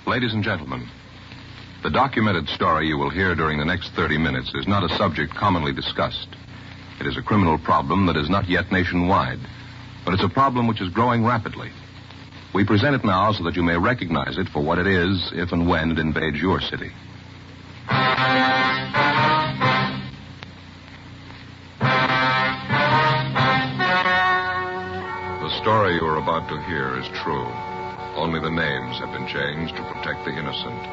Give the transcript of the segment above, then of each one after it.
Ladies and gentlemen, the documented story you will hear during the next 30 minutes is not a subject commonly discussed. It is a criminal problem that is not yet nationwide, but it's a problem which is growing rapidly. We present it now so that you may recognize it for what it is if and when it invades your city. The story you are about to hear is true. Only the names have been changed to protect the innocent.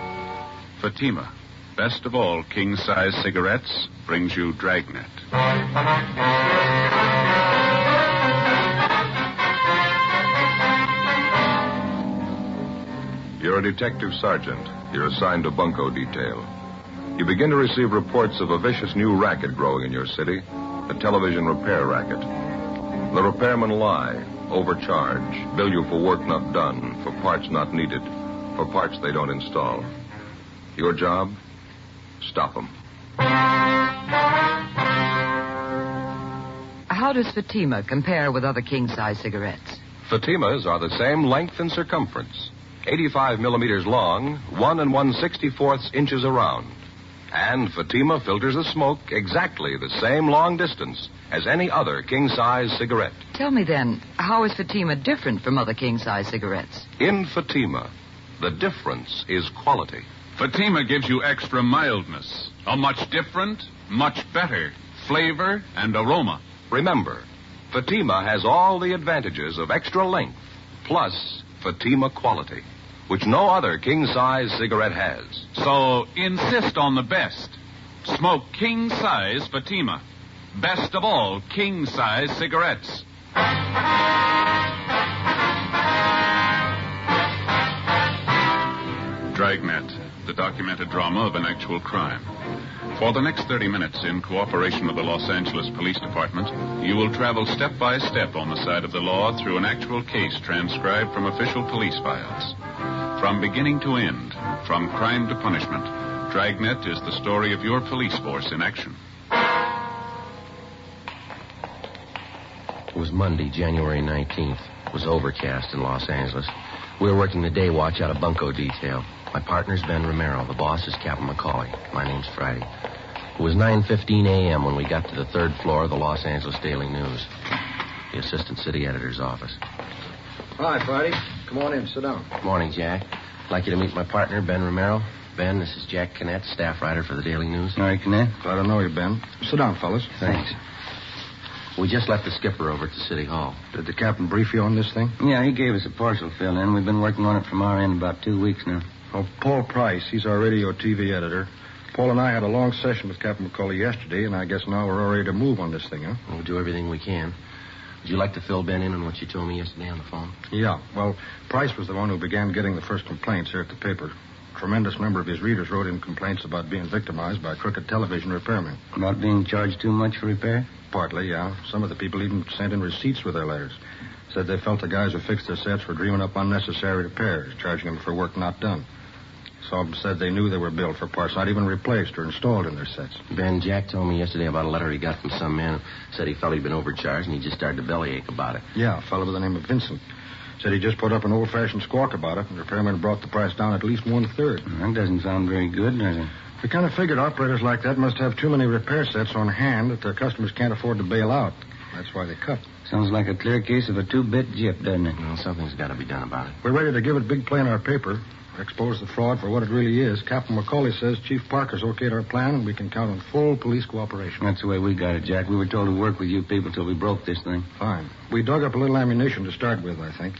Fatima, best of all king-size cigarettes, brings you Dragnet. You're a detective sergeant. You're assigned to bunco detail. You begin to receive reports of a vicious new racket growing in your city, a television repair racket. The repairmen lie, overcharge, bill you for work not done, for parts not needed, for parts they don't install. Your job? Stop them. How does Fatima compare with other king-size cigarettes? Fatimas are the same length and circumference. 85 millimeters long, 1 1/64 inches around. And Fatima filters the smoke exactly the same long distance as any other king-size cigarette. Tell me then, how is Fatima different from other king-size cigarettes? In Fatima, the difference is quality. Fatima gives you extra mildness, a much different, much better flavor and aroma. Remember, Fatima has all the advantages of extra length, plus Fatima quality, which no other king-size cigarette has. So insist on the best. Smoke king-size Fatima. Best of all king-size cigarettes. Dragnet, the documented drama of an actual crime. For the next 30 minutes, in cooperation with the Los Angeles Police Department, you will travel step by step on the side of the law through an actual case transcribed from official police files. From beginning to end, from crime to punishment, Dragnet is the story of your police force in action. It was Monday, January 19th. It was overcast in Los Angeles. We were working the day watch out of bunco detail. My partner's Ben Romero. The boss is Captain McCauley. My name's Friday. It was 9:15 a.m. when we got to the third floor of the Los Angeles Daily News, the assistant city editor's office. Hi, Friday. Come on in. Sit down. Morning, Jack. I'd like you to meet my partner, Ben Romero. Ben, this is Jack Kinnett, staff writer for the Daily News. All right, Kinnett. Glad to know you, Ben. Sit down, fellas. Thanks. We just left the skipper over at the city hall. Did the captain brief you on this thing? Yeah, he gave us a partial fill-in. We've been working on it from our end about 2 weeks now. Oh, Paul Price. He's our radio TV editor. Paul and I had a long session with Captain McCauley yesterday, and I guess now we're all ready to move on this thing, huh? We'll do everything we can. Would you like to fill Ben in on what you told me yesterday on the phone? Yeah. Well, Price was the one who began getting the first complaints here at the paper. A tremendous number of his readers wrote in complaints about being victimized by crooked television repairmen. About being charged too much for repair? Partly, yeah. Some of the people even sent in receipts with their letters. Said they felt the guys who fixed their sets were dreaming up unnecessary repairs, charging them for work not done. Some said they knew they were billed for parts not even replaced or installed in their sets. Ben, Jack told me yesterday about a letter he got from some man who said he felt he'd been overcharged and he just started to bellyache about it. Yeah, a fellow by the name of Vincent. Said he just put up an old-fashioned squawk about it, and the repairman brought the price down at least 1/3. That doesn't sound very good, does it? We kind of figured operators like that must have too many repair sets on hand that their customers can't afford to bail out. That's why they cut. Sounds like a clear case of a two-bit jip, doesn't it? Well, something's got to be done about it. We're ready to give it big play in our paper, expose the fraud for what it really is. Captain McCauley says Chief Parker's okayed our plan, and we can count on full police cooperation. That's the way we got it, Jack. We were told to work with you people till we broke this thing. Fine. We dug up a little ammunition to start with, I think.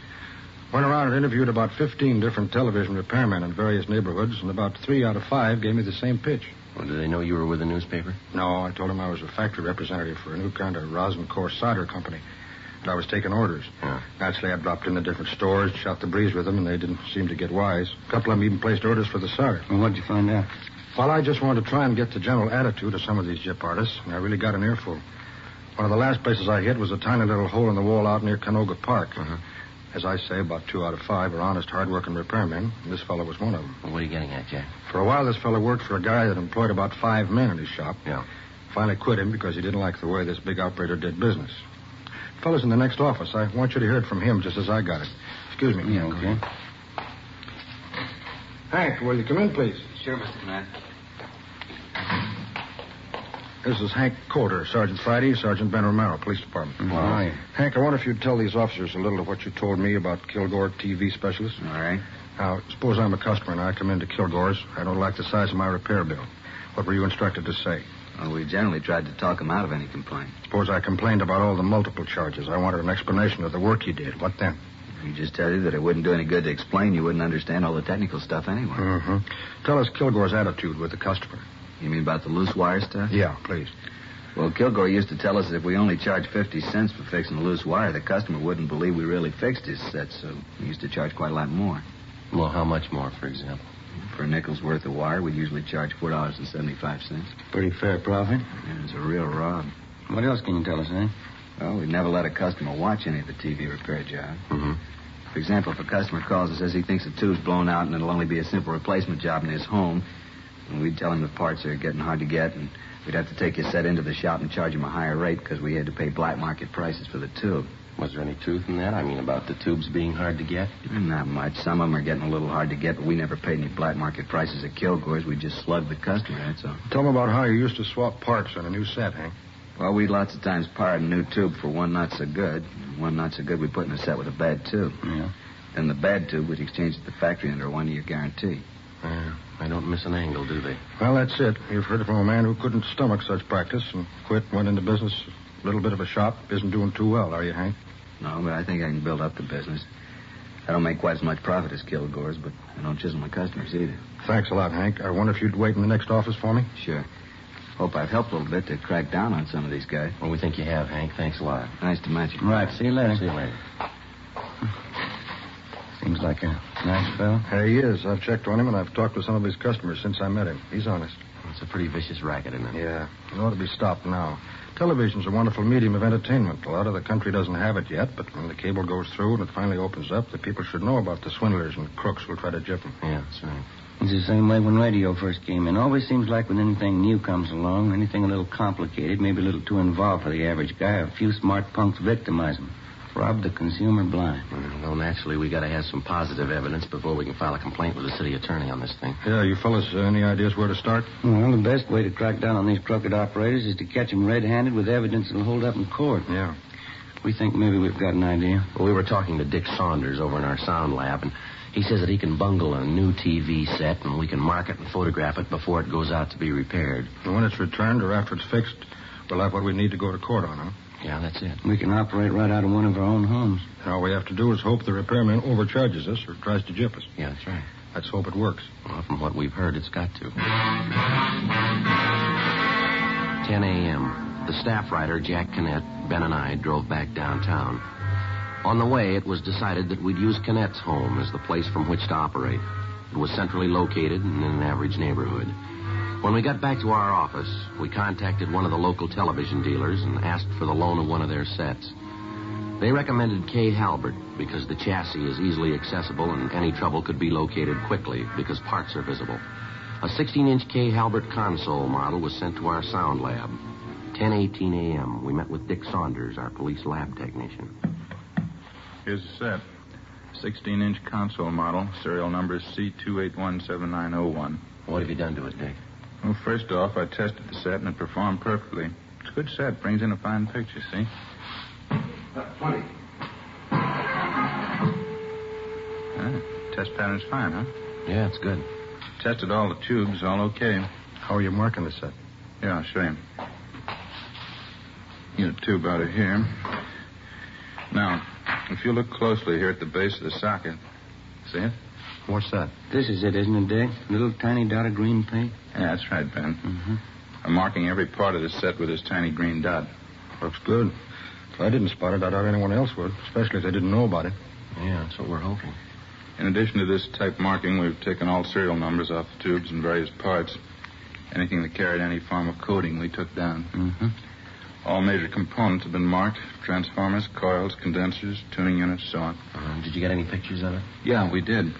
Went around and interviewed about 15 different television repairmen in various neighborhoods, and about 3 out of 5 gave me the same pitch. Well, did they know you were with the newspaper? No, I told them I was a factory representative for a new kind of rosin core cider company, and I was taking orders. Yeah. Naturally, I dropped into different stores, shot the breeze with them, and they didn't seem to get wise. A couple of them even placed orders for the cider. Well, what'd you find out? Well, I just wanted to try and get the general attitude of some of these jip artists, and I really got an earful. One of the last places I hit was a tiny little hole in the wall out near Canoga Park. Uh-huh. As I say, about 2 out of 5 are honest, hard-working repairmen, and this fellow was one of them. Well, what are you getting at, Jack? For a while, this fellow worked for a guy that employed about 5 men in his shop. Yeah. Finally quit him because he didn't like the way this big operator did business. Fellas in the next office, I want you to hear it from him just as I got it. Excuse me. Yeah, okay. Hank, will you come in, please? Sure, Mr. Knight. This is Hank Coulter, Sergeant Friday, Sergeant Ben Romero, Police Department. Mm-hmm. All right. Hank, I wonder if you'd tell these officers a little of what you told me about Kilgore TV specialist. All right. Now, suppose I'm a customer and I come into Kilgore's. I don't like the size of my repair bill. What were you instructed to say? Well, we generally tried to talk him out of any complaint. Suppose I complained about all the multiple charges. I wanted an explanation of the work you did. What then? We just tell you that it wouldn't do any good to explain. You wouldn't understand all the technical stuff anyway. Mm-hmm. Tell us Kilgore's attitude with the customer. You mean about the loose wire stuff? Yeah, please. Well, Kilgore used to tell us that if we only charged 50 cents for fixing the loose wire, the customer wouldn't believe we really fixed his set, so he used to charge quite a lot more. Well, how much more, for example? For a nickel's worth of wire, we'd usually charge $4.75. Pretty fair profit. Yeah, it was a real rob. What else can you tell us, eh? Well, we'd never let a customer watch any of the TV repair job. Mm-hmm. For example, if a customer calls and says he thinks the tube's blown out and it'll only be a simple replacement job in his home, and we'd tell him the parts are getting hard to get, and we'd have to take his set into the shop and charge him a higher rate because we had to pay black market prices for the tube. Was there any truth in that? I mean, about the tubes being hard to get? Not much. Some of them are getting a little hard to get, but we never paid any black market prices at Kilgore's. We just slugged the customer, that's all. Tell me about how you used to swap parts on a new set, Hank. Well, we'd lots of times pirate a new tube for one not so good. One not so good we'd put in a set with a bad tube. Yeah. Then the bad tube we'd exchange at the factory under a 1-year guarantee. They don't miss an angle, do they? Well, that's it. You've heard it from a man who couldn't stomach such practice and quit, went into business, a little bit of a shop. Isn't doing too well, are you, Hank? No, but I think I can build up the business. I don't make quite as much profit as Kilgore's, but I don't chisel my customers either. Thanks a lot, Hank. I wonder if you'd wait in the next office for me? Sure. Hope I've helped a little bit to crack down on some of these guys. Well, we think you have, Hank. Thanks a lot. Nice to meet you. Right, see you later. See you later. Seems like a nice fellow. He is. I've checked on him, and I've talked to some of his customers since I met him. He's honest. It's a pretty vicious racket, isn't it? Yeah. It ought to be stopped now. Television's a wonderful medium of entertainment. A lot of the country doesn't have it yet, but when the cable goes through and it finally opens up, the people should know about the swindlers and crooks who'll try to gyp them. Yeah, that's right. It's the same way when radio first came in. Always seems like when anything new comes along, anything a little complicated, maybe a little too involved for the average guy, a few smart punks victimize him. Rob the consumer blind. Well, naturally, we got to have some positive evidence before we can file a complaint with the city attorney on this thing. Yeah, you fellas, any ideas where to start? Well, the best way to crack down on these crooked operators is to catch them red-handed with evidence that'll hold up in court. Yeah. We think maybe we've got an idea. Well, we were talking to Dick Saunders over in our sound lab, and he says that he can bungle a new TV set, and we can mark it and photograph it before it goes out to be repaired. And when it's returned or after it's fixed, we'll have what we need to go to court on, huh? Yeah, that's it. We can operate right out of one of our own homes. And all we have to do is hope the repairman overcharges us or tries to gyp us. Yeah, that's right. Let's hope it works. Well, from what we've heard, it's got to. 10 a.m. The staff writer, Jack Kinnett, Ben, and I drove back downtown. On the way, it was decided that we'd use Kinnett's home as the place from which to operate. It was centrally located and in an average neighborhood. When we got back to our office, we contacted one of the local television dealers and asked for the loan of one of their sets. They recommended K. Halbert because the chassis is easily accessible and any trouble could be located quickly because parts are visible. A 16-inch K. Halbert console model was sent to our sound lab. 10:18 a.m., we met with Dick Saunders, our police lab technician. Here's the set. 16-inch console model, serial number C2817901. What have you done to it, Dick? Well, first off, I tested the set and it performed perfectly. It's a good set. Brings in a fine picture, see? Funny. Test pattern's fine, huh? Yeah, it's good. Tested all the tubes, all okay. How are you marking the set? Yeah, I'll show you. Get a tube out of here. Now, if you look closely here at the base of the socket, see it? What's that? This is it, isn't it, Dick? Little tiny dot of green paint? Yeah, that's right, Ben. Mm-hmm. I'm marking every part of the set with this tiny green dot. Looks good. If I didn't spot it, I doubt anyone else would, especially if they didn't know about it. Yeah, that's what we're hoping. In addition to this type marking, we've taken all serial numbers off the tubes and various parts. Anything that carried any form of coding, we took down. Mm-hmm. All major components have been marked. Transformers, coils, condensers, tuning units, so on. Did you get any pictures of it? Yeah, we did.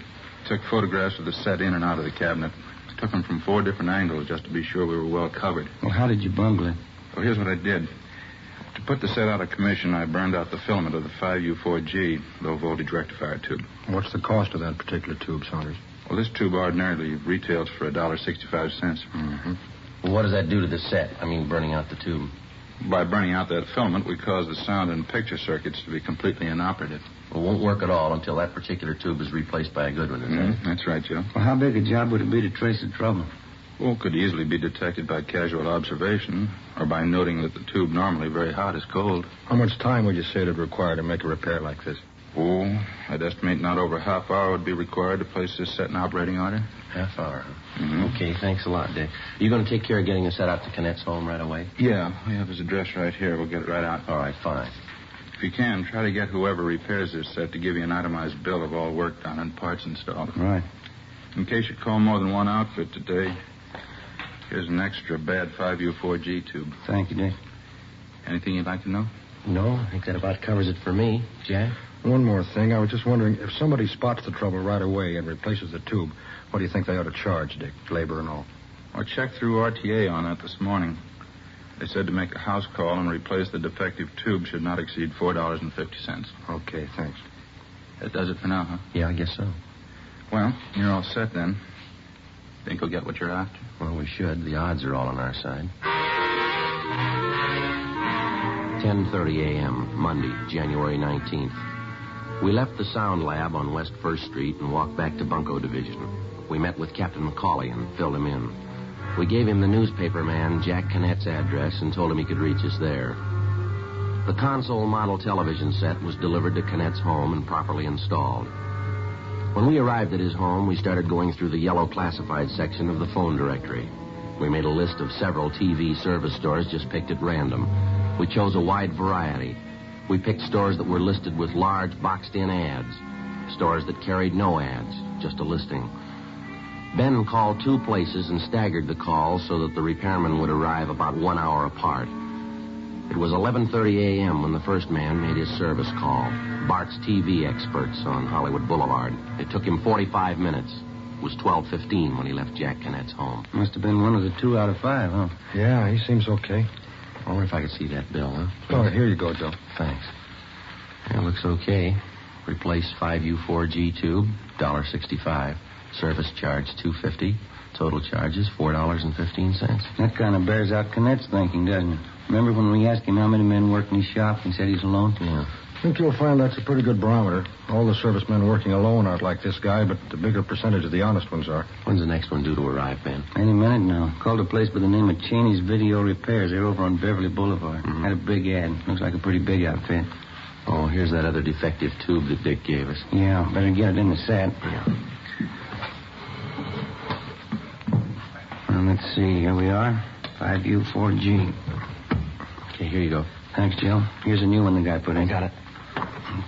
Took photographs of the set in and out of the cabinet. Took them from 4 different angles just to be sure we were well covered. Well, how did you bungle it? Well, here's what I did. To put the set out of commission, I burned out the filament of the 5U4G low-voltage rectifier tube. What's the cost of that particular tube, Saunders? Well, this tube ordinarily retails for $1.65. Mm-hmm. Well, what does that do to the set? I mean, burning out the tube. By burning out that filament, we cause the sound and picture circuits to be completely inoperative. It won't work at all until that particular tube is replaced by a good one, isn't it? That's right, Joe. Well, how big a job would it be to trace the trouble? Well, it could easily be detected by casual observation or by noting that the tube normally very hot is cold. How much time would you say it would require to make a repair like this? Oh, I'd estimate not over a half hour would be required to place this set in operating order. Half hour. Mm-hmm. Okay, thanks a lot, Dick. Are you going to take care of getting the set out to Canette's home right away? Yeah, we have his address right here. We'll get it right out. All right, fine. If you can, try to get whoever repairs this set to give you an itemized bill of all work done and parts installed. Right. In case you call more than one outfit today, here's an extra bad 5U4G tube. Thank you, Dick. Anything you'd like to know? No, I think that about covers it for me. Jack? One more thing. I was just wondering, if somebody spots the trouble right away and replaces the tube, what do you think they ought to charge, Dick? Labor and all. I checked through RTA on that this morning. They said to make a house call and replace the defective tube should not exceed $4.50. Okay, thanks. That does it for now, huh? Yeah, I guess so. Well, you're all set then. Think you'll get what you're after? Well, we should. The odds are all on our side. 10:30 a.m., Monday, January 19th. We left the sound lab on West 1st Street and walked back to Bunko Division. We met with Captain McCauley and filled him in. We gave him the newspaper man, Jack Canette's address, and told him he could reach us there. The console model television set was delivered to Canette's home and properly installed. When we arrived at his home, we started going through the yellow classified section of the phone directory. We made a list of several TV service stores just picked at random. We chose a wide variety. We picked stores that were listed with large boxed-in ads, stores that carried no ads, just a listing. Ben called 2 places and staggered the calls so that the repairman would arrive about 1 hour apart. It was 11:30 a.m. when the first man made his service call. Bart's TV experts on Hollywood Boulevard. It took him 45 minutes. It was 12:15 when he left Jack Canette's home. Must have been one of the 2 out of 5, huh? Yeah, he seems okay. I wonder if I could see that bill, huh? Oh, here you go, Joe. Thanks. Yeah, it looks okay. Replace 5U4G tube, $1.65. Service charge, $2.50. Total charges, $4.15. That kind of bears out Canette's thinking, doesn't it? Remember when we asked him how many men work in his shop and he said he's alone? Yeah. I think you'll find that's a pretty good barometer. All the servicemen working alone aren't like this guy, but the bigger percentage of the honest ones are. When's the next one due to arrive, Ben? Any minute now. Called a place by the name of Cheney's Video Repairs. They're over on Beverly Boulevard. Mm-hmm. Had a big ad. Looks like a pretty big outfit. Oh, here's that other defective tube that Dick gave us. Yeah, better get it in the set. Yeah. Well, let's see. Here we are. 5U4G. Okay, here you go. Thanks, Joe. Here's a new one the guy put in. I got it.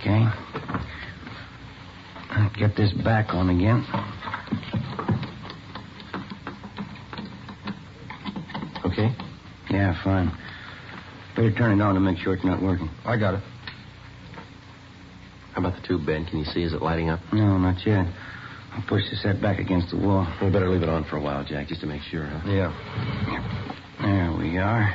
Okay. Get this back on again. Okay? Yeah, fine. Better turn it on to make sure it's not working. I got it. How about the tube, Ben? Can you see? Is it lighting up? No, not yet. I'll push the set back against the wall. We better leave it on for a while, Jack, just to make sure, huh? Yeah. There we are.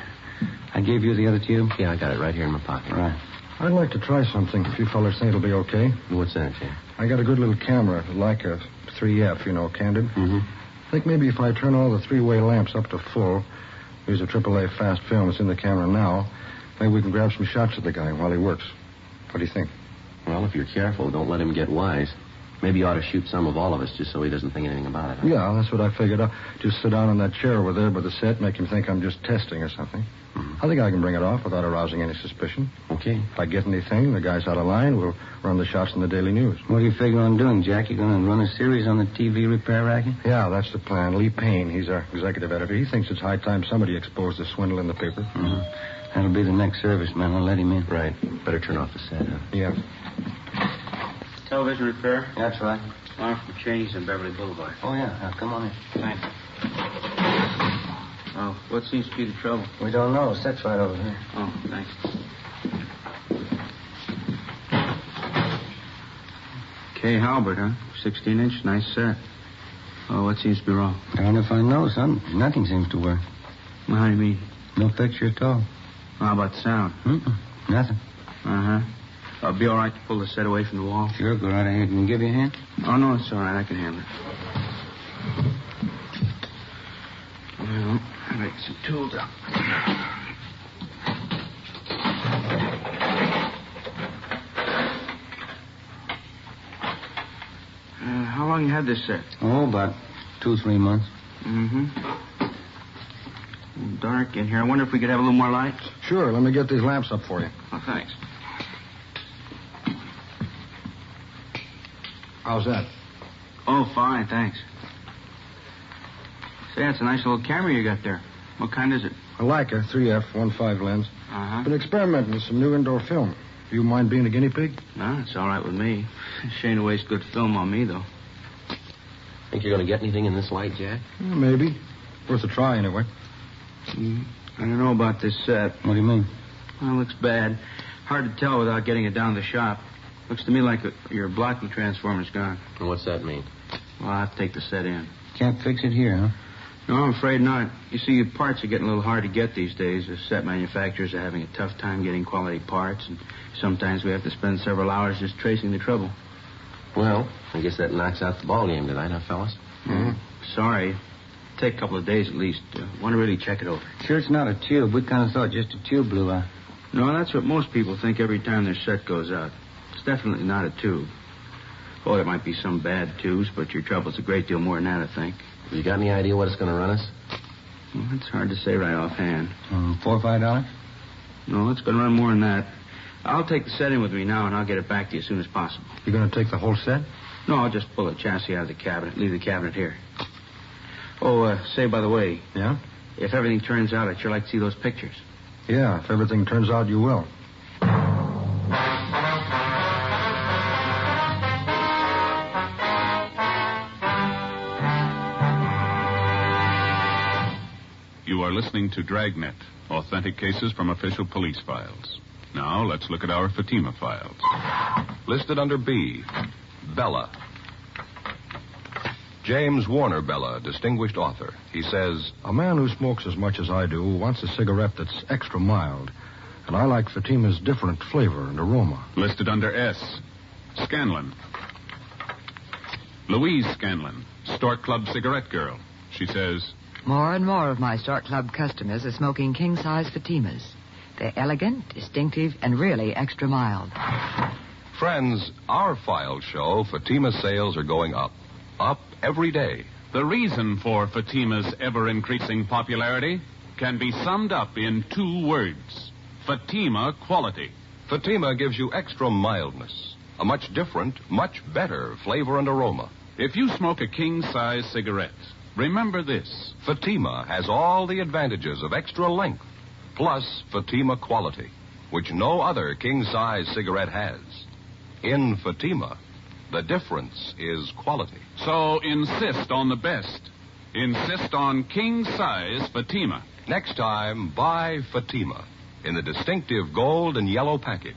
I gave you the other tube? Yeah, I got it right here in my pocket. Right. I'd like to try something, if you fellers think it'll be okay. What's that, Jack? I got a good little camera, like a 3F, candid. Mm-hmm. I think maybe if I turn all the 3-way lamps up to full, use a AAA fast film that's in the camera now, maybe we can grab some shots of the guy while he works. What do you think? Well, if you're careful, don't let him get wise. Maybe you ought to shoot some of all of us just so he doesn't think anything about it. Huh? Yeah, that's what I figured out. Just sit down on that chair over there by the set, make him think I'm just testing or something. Mm-hmm. I think I can bring it off without arousing any suspicion. Okay. If I get anything, the guy's out of line, we'll run the shots in the Daily News. What do you figure on doing, Jack? You going to run a series on the TV repair racket? Yeah, that's the plan. Lee Payne, he's our executive editor. He thinks it's high time somebody exposed the swindle in the paper. Mm-hmm. That'll be the next serviceman. I'll let him in. Right. Better turn off the set, huh? Yeah. Television repair? That's right. I'm from Cheney's on Beverly Boulevard. Oh, yeah. Now, come on in. Thanks. Oh, what seems to be the trouble? We don't know. Set's right over here. Oh, thanks. Kay Halbert, huh? 16-inch, nice set. Oh, what seems to be wrong? Darn if I know, son. Nothing seems to work. Well, how do you mean? No picture at all. How about sound? Nothing. Uh-huh. Be all right to pull the set away from the wall? Sure, go right ahead. Can you give you a hand? Oh, no, it's all right. I can handle it. Well, I'll make some tools up. How long you had this set? Oh, about 2-3 months. Mm-hmm. Dark in here. I wonder if we could have a little more light? Sure, let me get these lamps up for you. Oh, thanks. How's that? Oh, fine, thanks. Say, that's a nice little camera you got there. What kind is it? A Leica 3F 1.5 lens. Uh-huh. Been experimenting with some new indoor film. You mind being a guinea pig? No, it's all right with me. Shane to waste good film on me, though. Think you're going to get anything in this light, Jack? Maybe. Worth a try, anyway. I don't know about this set. What do you mean? Well, it looks bad. Hard to tell without getting it down to the shop. Looks to me like your blocking transformer's gone. And what's that mean? Well, I'll have to take the set in. Can't fix it here, huh? No, I'm afraid not. You see, parts are getting a little hard to get these days. The set manufacturers are having a tough time getting quality parts, and sometimes we have to spend several hours just tracing the trouble. Well, I guess that knocks out the ballgame tonight, huh, fellas? Mm-hmm. Sorry. Take a couple of days at least. Want to really check it over. Sure it's not a tube. We kind of thought just a tube blew out. No, that's what most people think every time their set goes out. It's definitely not a tube. Oh, there might be some bad tubes, but your trouble's a great deal more than that, I think. You got any idea what it's going to run us? Well, it's hard to say right offhand. $4 or $5? No, it's going to run more than that. I'll take the set in with me now, and I'll get it back to you as soon as possible. You going to take the whole set? No, I'll just pull the chassis out of the cabinet, leave the cabinet here. Oh, say, by the way. Yeah? If everything turns out, I'd sure like to see those pictures. Yeah, if everything turns out, you will. You are listening to Dragnet, authentic cases from official police files. Now, let's look at our Fatima files. Listed under B, Bella. James Warner Bella, distinguished author. He says, A man who smokes as much as I do wants a cigarette that's extra mild. And I like Fatima's different flavor and aroma. Listed under S, Scanlon. Louise Scanlon, Stork Club cigarette girl. She says, More and more of my Stork Club customers are smoking king-size Fatimas. They're elegant, distinctive, and really extra mild. friends, our files show Fatima sales are going up. Up every day. the reason for Fatima's ever-increasing popularity can be summed up in 2 words. Fatima quality. Fatima gives you extra mildness, a much different, much better flavor and aroma. If you smoke a king-size cigarette, remember this. Fatima has all the advantages of extra length, plus Fatima quality, which no other king-size cigarette has. In Fatima, the difference is quality. So insist on the best. Insist on king-size Fatima. Next time, buy Fatima in the distinctive gold and yellow package.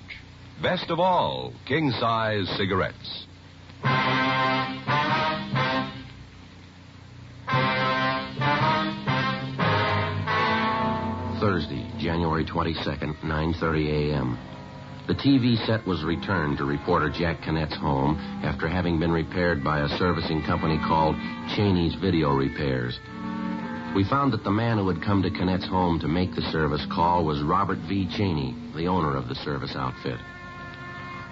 Best of all, king-size cigarettes. Thursday, January 22nd, 9:30 a.m. The TV set was returned to reporter Jack Cannett's home after having been repaired by a servicing company called Cheney's Video Repairs. We found that the man who had come to Cannett's home to make the service call was Robert V. Cheney, the owner of the service outfit.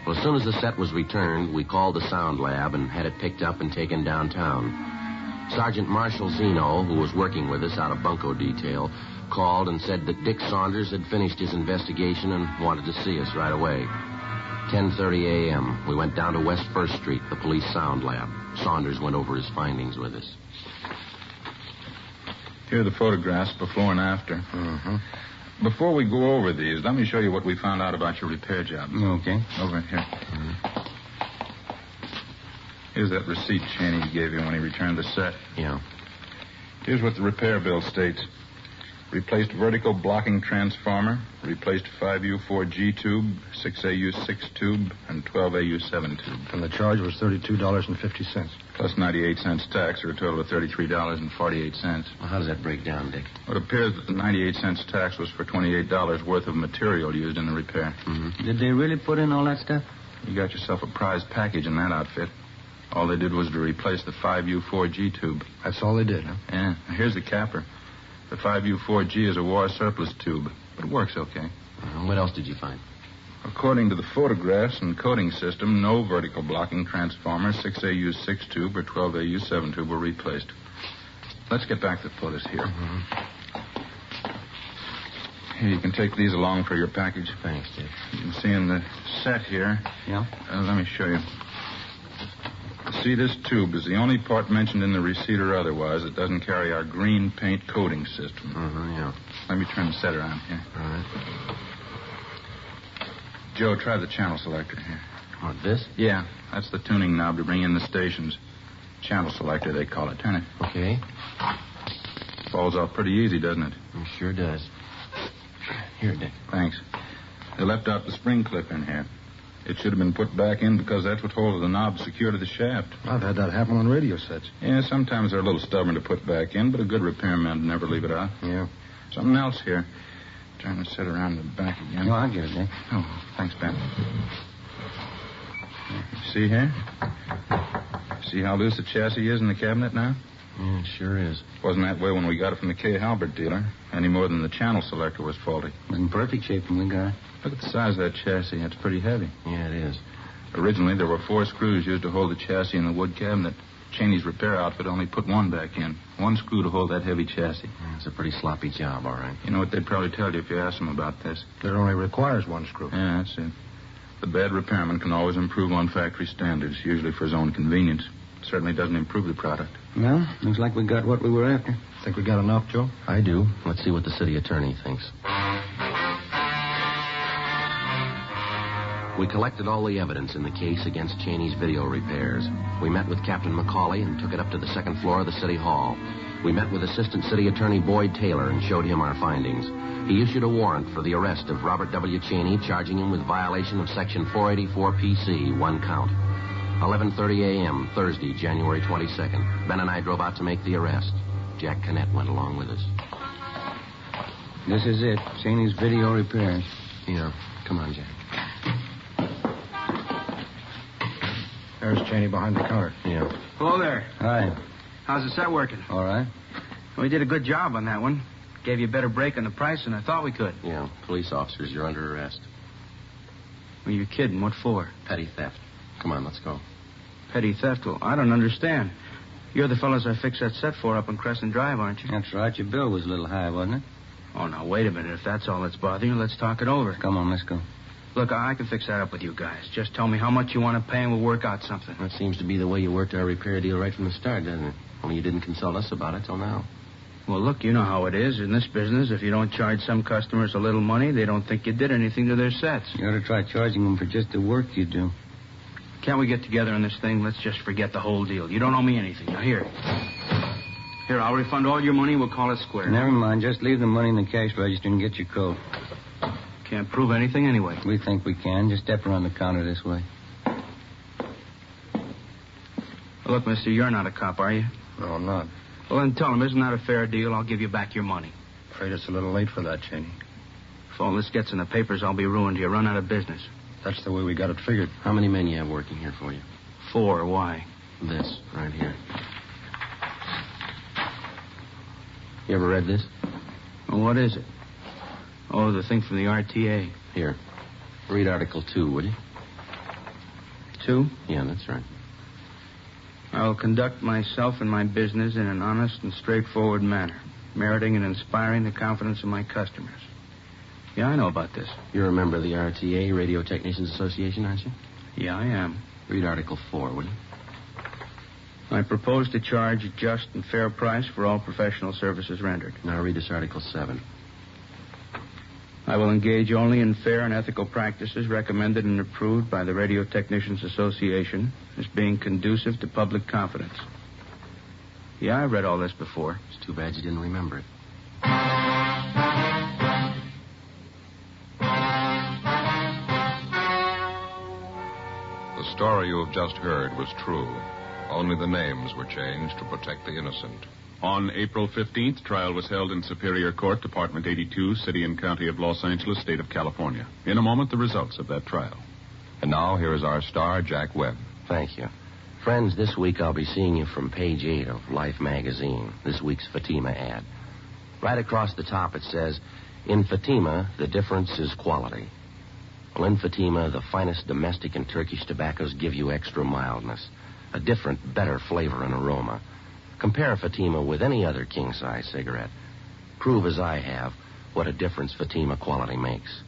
Well, as soon as the set was returned, we called the sound lab and had it picked up and taken downtown. Sergeant Marshall Zeno, who was working with us out of bunco detail, called and said that Dick Saunders had finished his investigation and wanted to see us right away. 10:30 a.m., we went down to West 1st Street, the police sound lab. Saunders went over his findings with us. Here are the photographs before and after. Mm-hmm. Before we go over these, let me show you what we found out about your repair jobs. Okay. Over here. Here's that receipt Cheney gave you when he returned the set. Yeah. Here's what the repair bill states. Replaced vertical blocking transformer, replaced 5U4G tube, 6AU6 tube, and 12AU7 tube. And the charge was $32.50. Plus 98 cents tax, or a total of $33.48. Well, how does that break down, Dick? It appears that the 98 cents tax was for $28 worth of material used in the repair. Mm-hmm. Did they really put in all that stuff? You got yourself a prize package in that outfit. All they did was to replace the 5U4G tube. That's all they did, huh? Yeah. Here's the capper. The 5U4G is a war surplus tube, but it works okay. What else did you find? According to the photographs and coding system, no vertical blocking transformer, 6AU6 tube or 12AU7 tube were replaced. Let's get back to the photos here. Here, you can take these along for your package. Thanks, Dick. You can see in the set here. Yeah? Let me show you. See, this tube is the only part mentioned in the receipt or otherwise that doesn't carry our green paint coding system. Yeah. Let me turn the set around here. All right. Joe, try the channel selector here. What, this? Yeah, that's the tuning knob to bring in the stations. Channel selector, they call it. Turn it. Okay. Falls off pretty easy, doesn't it? It sure does. Here, Dick. Thanks. They left out the spring clip in here. It should have been put back in because that's what holds the knob secure to the shaft. I've had that happen on radio sets. Yeah, sometimes they're a little stubborn to put back in, but a good repairman would never leave it out. Yeah. Something else here. Turn the set around the back again. No, I'll get it, Dick. Oh, thanks, Ben. See here? See how loose the chassis is in the cabinet now? Yeah, it sure is. Wasn't that way when we got it from the K. Halbert dealer, any more than the channel selector was faulty. It was in perfect shape when we got it. Look at the size of that chassis. It's pretty heavy. Yeah, it is. Originally, there were 4 screws used to hold the chassis in the wood cabinet. Cheney's repair outfit only put 1 back in. 1 screw to hold that heavy chassis. Yeah, it's a pretty sloppy job, all right. You know what they'd probably tell you if you asked them about this? It only requires 1 screw. Yeah, that's it. The bad repairman can always improve on factory standards, usually for his own convenience. Certainly doesn't improve the product. Well, looks like we got what we were after. Think we got enough, Joe? I do. Let's see what the city attorney thinks. We collected all the evidence in the case against Cheney's video repairs. We met with Captain McCauley and took it up to the 2nd floor of the city hall. We met with Assistant City Attorney Boyd Taylor and showed him our findings. He issued a warrant for the arrest of Robert W. Cheney, charging him with violation of Section 484 PC, 1 count. 11:30 a.m., Thursday, January 22nd. Ben and I drove out to make the arrest. Jack Canet went along with us. This is it. Cheney's video repairs. Yeah. Come on, Jack. There's Cheney behind the counter. Yeah. Hello there. Hi. How's the set working? All right. We did a good job on that one. Gave you a better break on the price than I thought we could. Yeah. Police officers, you're under arrest. Well, you're kidding. What for? Petty theft. Come on, let's go. Petty theft? Well, I don't understand. You're the fellas I fixed that set for up on Crescent Drive, aren't you? That's right. Your bill was a little high, wasn't it? Oh, now, wait a minute. If that's all that's bothering you, let's talk it over. Come on, let's go. Look, I can fix that up with you guys. Just tell me how much you want to pay and we'll work out something. That seems to be the way you worked our repair deal right from the start, doesn't it? Only you didn't consult us about it till now. Well, look, you know how it is in this business. If you don't charge some customers a little money, they don't think you did anything to their sets. You ought to try charging them for just the work you do. Can't we get together on this thing? Let's just forget the whole deal. You don't owe me anything. Now, here. Here, I'll refund all your money. We'll call it square. Never mind. Just leave the money in the cash register and get your coat. Can't prove anything anyway. We think we can. Just step around the counter this way. Well, look, mister, you're not a cop, are you? No, I'm not. Well, then tell him, isn't that a fair deal? I'll give you back your money. Afraid it's a little late for that, Cheney. If all this gets in the papers, I'll be ruined here. Run out of business. That's the way we got it figured. How many men you have working here for you? 4. Why? This, right here. You ever read this? Well, what is it? Oh, the thing from the RTA. Here. Read Article 2, would you? 2? Yeah, that's right. I will conduct myself and my business in an honest and straightforward manner, meriting and inspiring the confidence of my customers. Yeah, I know about this. You're a member of the RTA, Radio Technicians Association, aren't you? Yeah, I am. Read Article 4, would you? I propose to charge a just and fair price for all professional services rendered. Now read this Article 7. I will engage only in fair and ethical practices recommended and approved by the Radio Technicians Association as being conducive to public confidence. Yeah, I read all this before. It's too bad you didn't remember it. The story you have just heard was true. Only the names were changed to protect the innocent. On April 15th, trial was held in Superior Court, Department 82, City and County of Los Angeles, State of California. In a moment, the results of that trial. And now, here is our star, Jack Webb. Thank you. Friends, this week I'll be seeing you from page 8 of Life magazine, this week's Fatima ad. Right across the top it says, in Fatima, the difference is quality. Well, in Fatima, the finest domestic and Turkish tobaccos give you extra mildness, a different, better flavor and aroma. Compare Fatima with any other king-size cigarette. Prove, as I have, what a difference Fatima quality makes.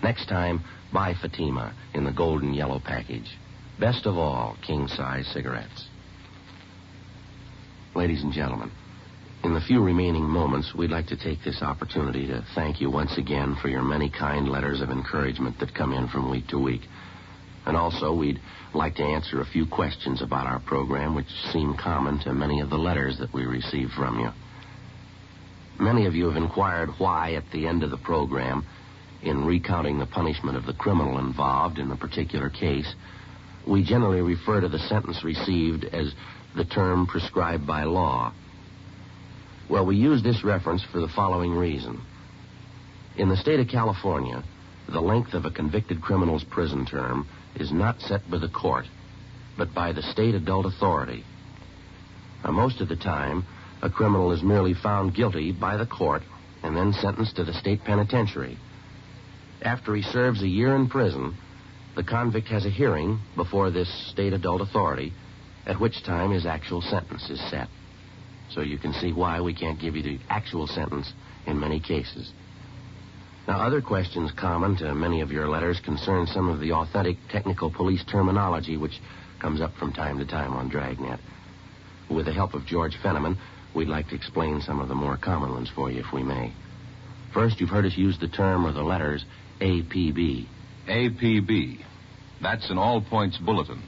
Next time, buy Fatima in the golden yellow package. Best of all, king-size cigarettes. Ladies and gentlemen, in the few remaining moments, we'd like to take this opportunity to thank you once again for your many kind letters of encouragement that come in from week to week. And also, we'd like to answer a few questions about our program which seem common to many of the letters that we receive from you. Many of you have inquired why, at the end of the program, in recounting the punishment of the criminal involved in the particular case, we generally refer to the sentence received as the term prescribed by law. Well, we use this reference for the following reason. In the state of California, the length of a convicted criminal's prison term is not set by the court, but by the state adult authority. Now, most of the time, a criminal is merely found guilty by the court and then sentenced to the state penitentiary. After he serves a year in prison, the convict has a hearing before this state adult authority, at which time his actual sentence is set. So you can see why we can't give you the actual sentence in many cases. Now, other questions common to many of your letters concern some of the authentic technical police terminology which comes up from time to time on Dragnet. With the help of George Fenneman, we'd like to explain some of the more common ones for you, if we may. First, you've heard us use the term or the letters APB. APB. That's an all-points bulletin.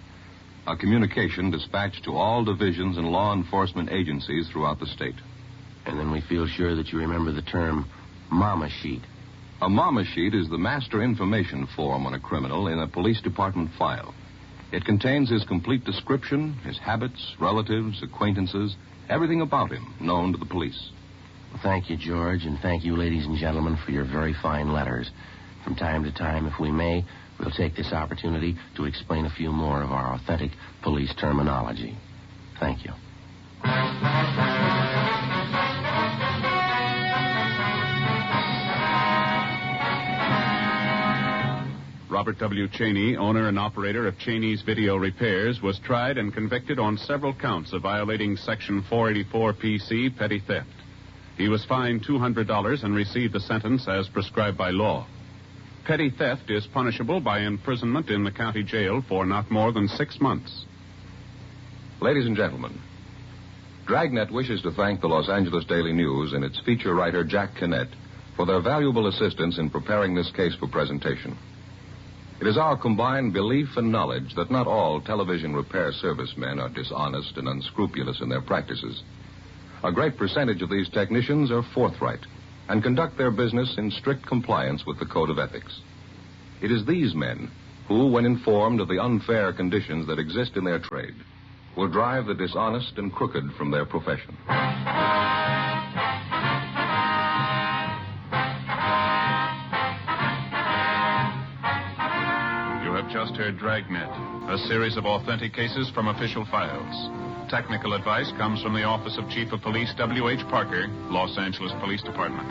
A communication dispatched to all divisions and law enforcement agencies throughout the state. And then we feel sure that you remember the term mama sheet. A mama sheet is the master information form on a criminal in a police department file. It contains his complete description, his habits, relatives, acquaintances, everything about him known to the police. Well, thank you, George, and thank you, ladies and gentlemen, for your very fine letters. From time to time, if we may, we'll take this opportunity to explain a few more of our authentic police terminology. Thank you. Robert W. Cheney, owner and operator of Cheney's Video Repairs, was tried and convicted on several counts of violating Section 484 PC, petty theft. He was fined $200 and received a sentence as prescribed by law. Petty theft is punishable by imprisonment in the county jail for not more than 6 months. Ladies and gentlemen, Dragnet wishes to thank the Los Angeles Daily News and its feature writer, Jack Kinnett, for their valuable assistance in preparing this case for presentation. It is our combined belief and knowledge that not all television repair servicemen are dishonest and unscrupulous in their practices. A great percentage of these technicians are forthright and conduct their business in strict compliance with the code of ethics. It is these men who, when informed of the unfair conditions that exist in their trade, will drive the dishonest and crooked from their profession. You have just heard Dragnet, a series of authentic cases from official files. Technical advice comes from the Office of Chief of Police W.H. Parker, Los Angeles Police Department.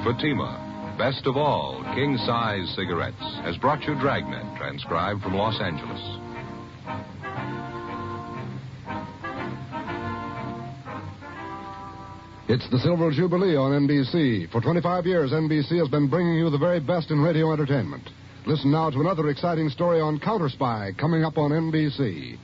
Fatima, best of all, king-size cigarettes, has brought you Dragnet, transcribed from Los Angeles. It's the Silver Jubilee on NBC. For 25 years, NBC has been bringing you the very best in radio entertainment. Listen now to another exciting story on Counter Spy coming up on NBC.